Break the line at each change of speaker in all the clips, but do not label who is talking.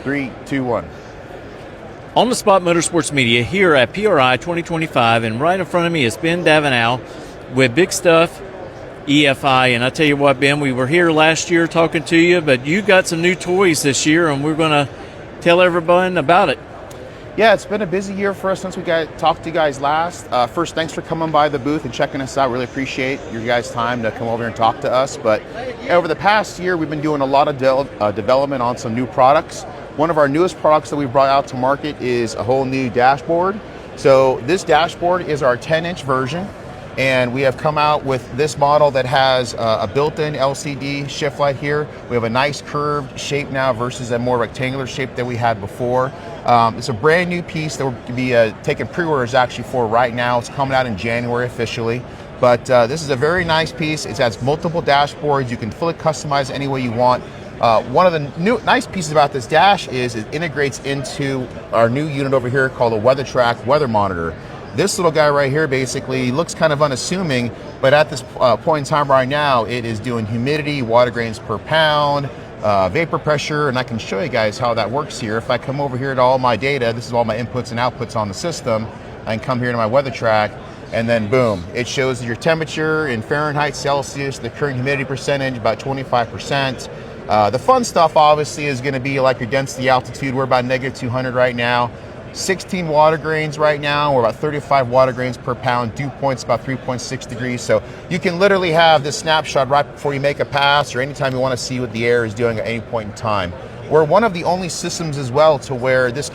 3, 2, 1.
On the Spot Motorsports Media here at PRI 2025, and right in front of me is Ben Davidow with Big Stuff EFI. And I tell you what, Ben, we were here last year talking to you, but you got some new toys this year, and we're going to tell everyone about it.
Yeah, it's been a busy year for us since we talked to you guys last. First, thanks for coming by the booth and checking us out. Really appreciate your guys' time to come over here and talk to us. But over the past year, we've been doing a lot of development on some new products. One of our newest products that we brought out to market is a whole new dashboard. So this dashboard is our 10-inch version, and we have come out with this model that has a built-in LCD shift light here. We have a nice curved shape now versus a more rectangular shape that we had before. It's a brand new piece that we're going to be taking pre-orders actually for right now. It's coming out in January officially. But this is a very nice piece. It has multiple dashboards. You can fully customize any way you want. One of the nice pieces about this dash is it integrates into our new unit over here called a WeatherTrack weather monitor. This little guy right here basically looks kind of unassuming, but at this point in time right now, it is doing humidity, water grains per pound, vapor pressure, and I can show you guys how that works here. If I come over here to all my data, this is all my inputs and outputs on the system. I can come here to my WeatherTrack, and then boom, it shows your temperature in Fahrenheit, Celsius, the current humidity percentage, about 25%. The fun stuff obviously is going to be like your density altitude. We're about -200 right now. 16 water grains right now. We're about 35 water grains per pound. Dew point's about 3.6 degrees. So you can literally have this snapshot right before you make a pass or anytime you want to see what the air is doing at any point in time. We're one of the only systems as well to where this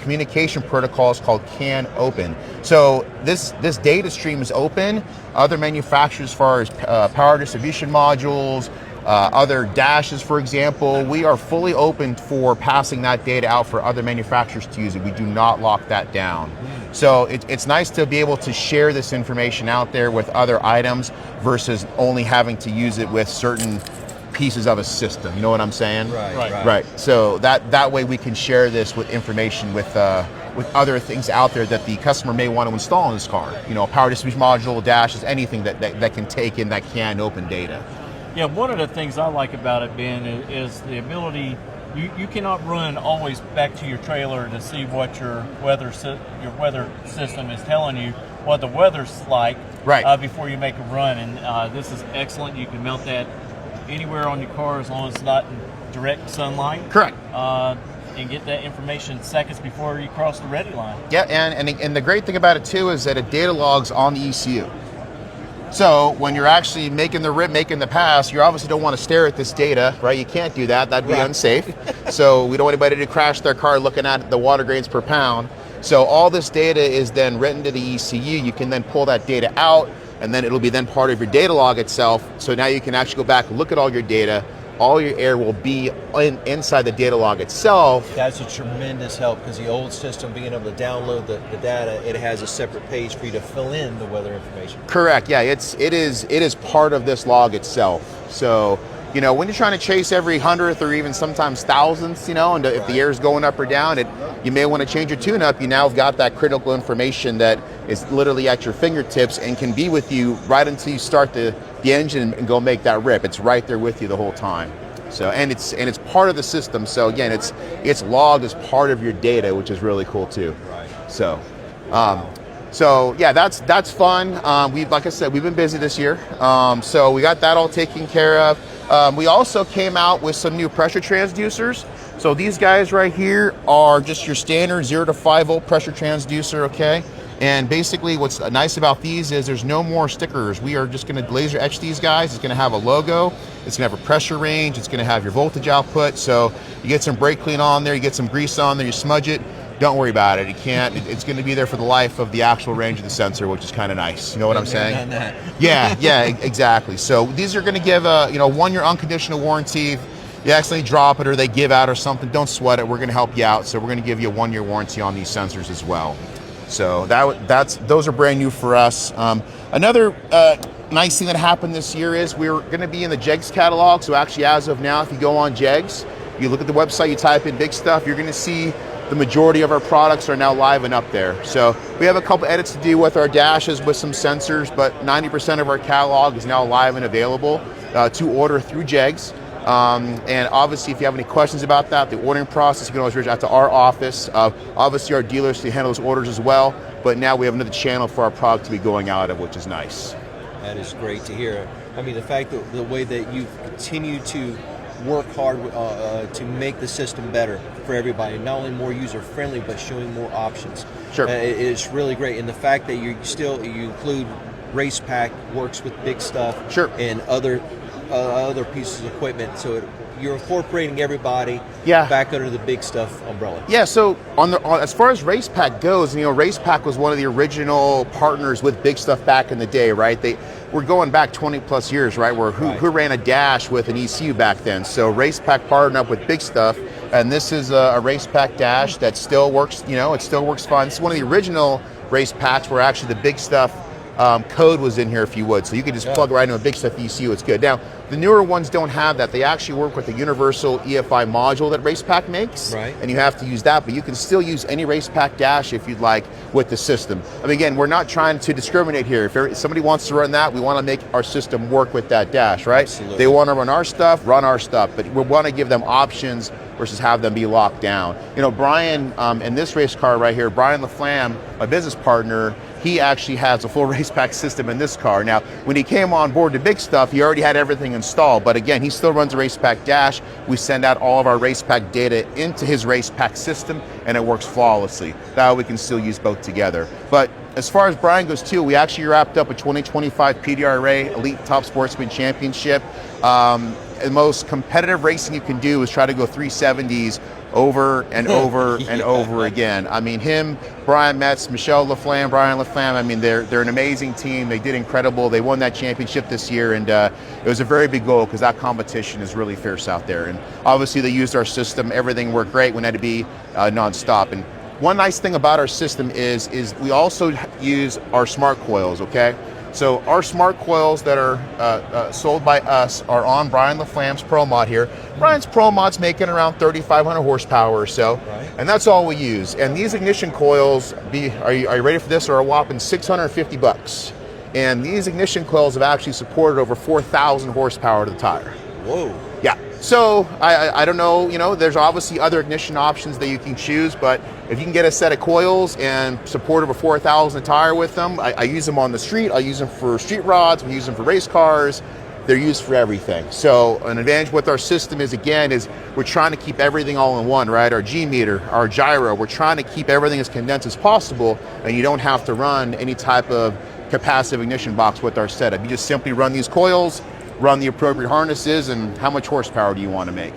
communication protocol is called CAN open. So this data stream is open. Other manufacturers as far as power distribution modules, other dashes, for example, we are fully open for passing that data out for other manufacturers to use it. We do not lock that down. So it's nice to be able to share this information out there with other items versus only having to use it with certain pieces of a system. You know what I'm saying? Right. So that way we can share this with information with other things out there that the customer may want to install in this car. You know, power distribution module, dashes, anything that can take in that CAN open data.
Yeah, one of the things I like about it, Ben, is the ability, you cannot run always back to your trailer to see what your weather system is telling you, what the weather's like before you make a run. And this is excellent. You can mount that anywhere on your car as long as it's not in direct sunlight.
Correct.
And get that information seconds before you cross the ready line.
Yeah, and the great thing about it too is that it data logs on the ECU. So when you're actually making the rip, making the pass, you obviously don't want to stare at this data, right? You can't do that. That'd be unsafe. So we don't want anybody to crash their car looking at the water grains per pound. So all this data is then written to the ECU. You can then pull that data out, and then it'll be then part of your data log itself. So now you can actually go back and look at all your data. All your air will be inside the data log itself.
That's a tremendous help because the old system, being able to download the data, it has a separate page for you to fill in the weather information.
Correct. Yeah, it is part of this log itself. So, you know, when you're trying to chase every 100th or even sometimes thousandths, you know, and if the air is going up or down, you may want to change your tune-up. You now have got that critical information that is literally at your fingertips and can be with you right until you start the engine and go make that rip. It's right there with you the whole time. So and it's part of the system. So again, it's logged as part of your data, which is really cool too.
Right.
So yeah, that's fun. Like I said, we've been busy this year. So we got that all taken care of. We also came out with some new pressure transducers. So these guys right here are just your standard 0 to 5 volt pressure transducer, okay? And basically what's nice about these is there's no more stickers. We are just gonna laser etch these guys. It's gonna have a logo, it's gonna have a pressure range, it's gonna have your voltage output. So you get some brake clean on there, you get some grease on there, you smudge it, don't worry about it. It's gonna be there for the life of the actual range of the sensor, which is kind of nice. You know what I'm saying? Yeah, exactly. So these are gonna give a 1 year unconditional warranty. You accidentally drop it or they give out or something, don't sweat it. We're gonna help you out. So we're gonna give you a 1 year warranty on these sensors as well. So those are brand new for us. Another nice thing that happened this year is we're gonna be in the JEGS catalog. So actually as of now, if you go on JEGS, you look at the website, you type in Big Stuff, you're gonna see the majority of our products are now live and up there. So we have a couple edits to do with our dashes with some sensors, but 90% of our catalog is now live and available to order through JEGS. And obviously, if you have any questions about that, the ordering process, you can always reach out to our office. Obviously, our dealers to handle those orders as well. But now we have another channel for our product to be going out of, which is nice.
That is great to hear. I mean, the fact that the way that you've continued to work hard to make the system better for everybody, not only more user-friendly, but showing more options.
Sure.
It's really great. And the fact that you include Race Pack, works with big stuff,
sure,
and other pieces of equipment, so you're incorporating everybody back under the big stuff umbrella.
Yeah, so as far as Race Pack goes, Race Pack was one of the original partners with Big Stuff back in the day, right? We're going back 20 plus years, right? Who ran a dash with an ECU back then? So Race Pack partnered up with Big Stuff, and this is a Race Pack dash that still works. It still works fine. This is one of the original Race Packs where actually the Big Stuff code was in here, if you would, so you could just plug right into a Big Stuff ECU. It's good. Now, the newer ones don't have that. They actually work with the universal EFI module that Race Pack makes,
right,
and you have to use that, but you can still use any Race Pack dash if you'd like with the system. I mean, again, we're not trying to discriminate here. If somebody wants to run that, we want to make our system work with that dash, right?
Absolutely.
They want to run our stuff, but we want to give them options versus have them be locked down. Brian, in this race car right here, Brian LaFlamme, my business partner, he actually has a full Race Pack system in this car. Now, when he came on board to Big Stuff, he already had everything installed, but again, he still runs a Race Pack dash. We send out all of our Race Pack data into his Race Pack system, and it works flawlessly. That way we can still use both together. But as far as Brian goes too, we actually wrapped up a 2025 PRI Elite Top Sportsman Championship. The most competitive racing you can do is try to go 370s over and over and over again. I mean, him, Brian Metz, Michelle LaFlamme, Brian LaFlamme, I mean, they're an amazing team. They did incredible. They won that championship this year, and it was a very big goal because that competition is really fierce out there. And obviously they used our system. Everything worked great when it had to be nonstop. And one nice thing about our system is we also use our smart coils, okay? So our smart coils that are sold by us are on Brian LaFlamme's Pro Mod here. Brian's Pro Mod's making around 3,500 horsepower or so,
right,
and that's all we use. And these ignition coils, are you ready for this, are a whopping $650. And these ignition coils have actually supported over 4,000 horsepower to the tire.
Whoa.
Yeah. So I don't know, there's obviously other ignition options that you can choose, but if you can get a set of coils and support over 4,000 a tire with them, I use them on the street, I use them for street rods, we use them for race cars, they're used for everything. So an advantage with our system is we're trying to keep everything all in one, right? Our G meter, our gyro, we're trying to keep everything as condensed as possible, and you don't have to run any type of capacitive ignition box with our setup. You just simply run these coils, run the appropriate harnesses, and how much horsepower do you want to make?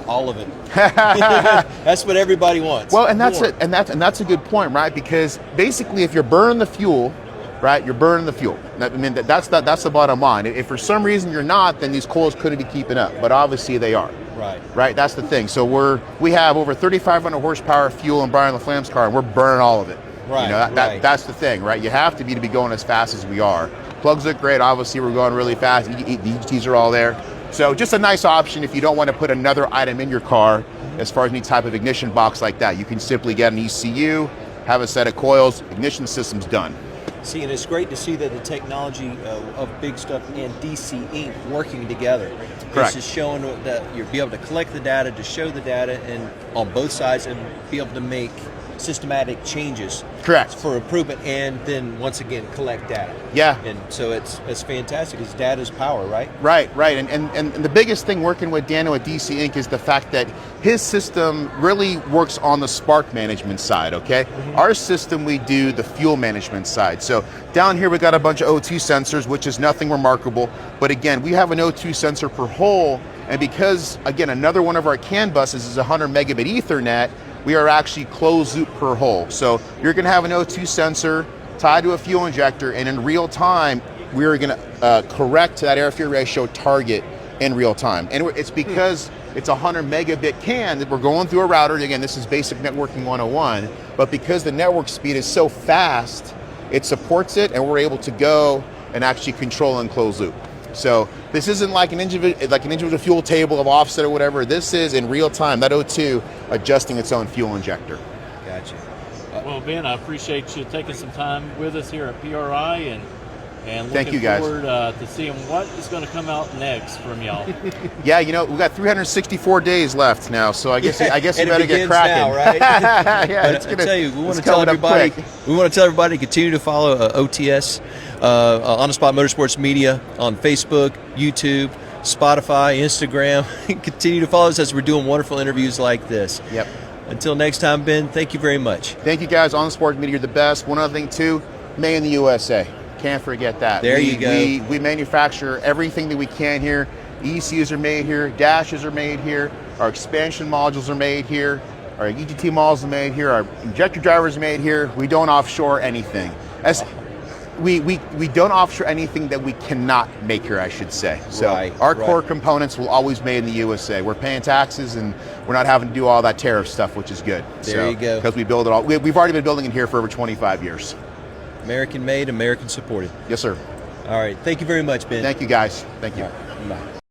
All of it. That's what everybody wants.
Well, and that's it, and that's a good point, right? Because basically, if you're burning the fuel, right, you're burning the fuel. I mean, that's the bottom line. If for some reason you're not, then these coils couldn't be keeping up, but obviously they are.
Right.
Right. That's the thing. So we have over 3,500 horsepower fuel in Brian LaFlamme's car, and we're burning all of it.
Right.
That's the thing, right? You have to be going as fast as we are. Plugs look great. Obviously, we're going really fast. The EGTs are all there. So just a nice option if you don't want to put another item in your car as far as any type of ignition box like that. You can simply get an ECU, have a set of coils, ignition system's done.
See, and it's great to see that the technology of Big Stuff and DC Inc. working together.
Correct.
This is showing that you'll be able to collect the data, to show the data, and on both sides, and be able to make systematic changes.
Correct.
For improvement, and then once again collect data.
Yeah.
And so it's fantastic. It's data's power, right?
Right. And the biggest thing working with Daniel at DC Inc. is the fact that his system really works on the spark management side, okay? Mm-hmm. Our system, we do the fuel management side. So down here we got a bunch of O2 sensors, which is nothing remarkable. But again, we have an O2 sensor per hole, and because, again, another one of our CAN buses is 100 megabit Ethernet, we are actually closed loop per hole. So you're gonna have an O2 sensor tied to a fuel injector, and in real time, we are gonna correct that air-fuel ratio target in real time. And it's because it's a 100 megabit CAN that we're going through a router. Again, this is basic networking 101, but because the network speed is so fast, it supports it, and we're able to go and actually control and close loop. So this isn't like an individual fuel table of offset or whatever. This is in real time, that O2 adjusting its own fuel injector.
Gotcha.
Well, Ben, I appreciate you taking some time with us here at PRI, And
Thank
looking
you, guys.
forward to seeing what is going to come out next from y'all.
Yeah, you know, we've got 364 days left now, so I guess you
And it
better get
begins
cracking.
now, right?
Yeah,
But
it's
I
gonna,
tell you, we want
it's
to tell
coming up
everybody.
quick.
We want to tell everybody to continue to follow OTS On the Spot Motorsports Media on Facebook, YouTube, Spotify, Instagram. Continue to follow us as we're doing wonderful interviews like this.
Yep.
Until next time, Ben. Thank you very much.
Thank you guys. On the Sports Media, you're the best. One other thing too, made in the USA. Can't forget that.
There you go.
We manufacture everything that we can here. ECUs are made here. Dashes are made here. Our expansion modules are made here. Our EGT modules are made here. Our injector drivers are made here. We don't offshore anything. We don't offshore anything that we cannot make here, I should say. So our core components will always be made in the USA. We're paying taxes and we're not having to do all that tariff stuff, which is good.
There you go.
Because we build it all. We've already been building it here for over 25 years.
American made, American supported.
Yes, sir.
All right. Thank you very much, Ben.
Thank you, guys. Thank you.
All right. Bye.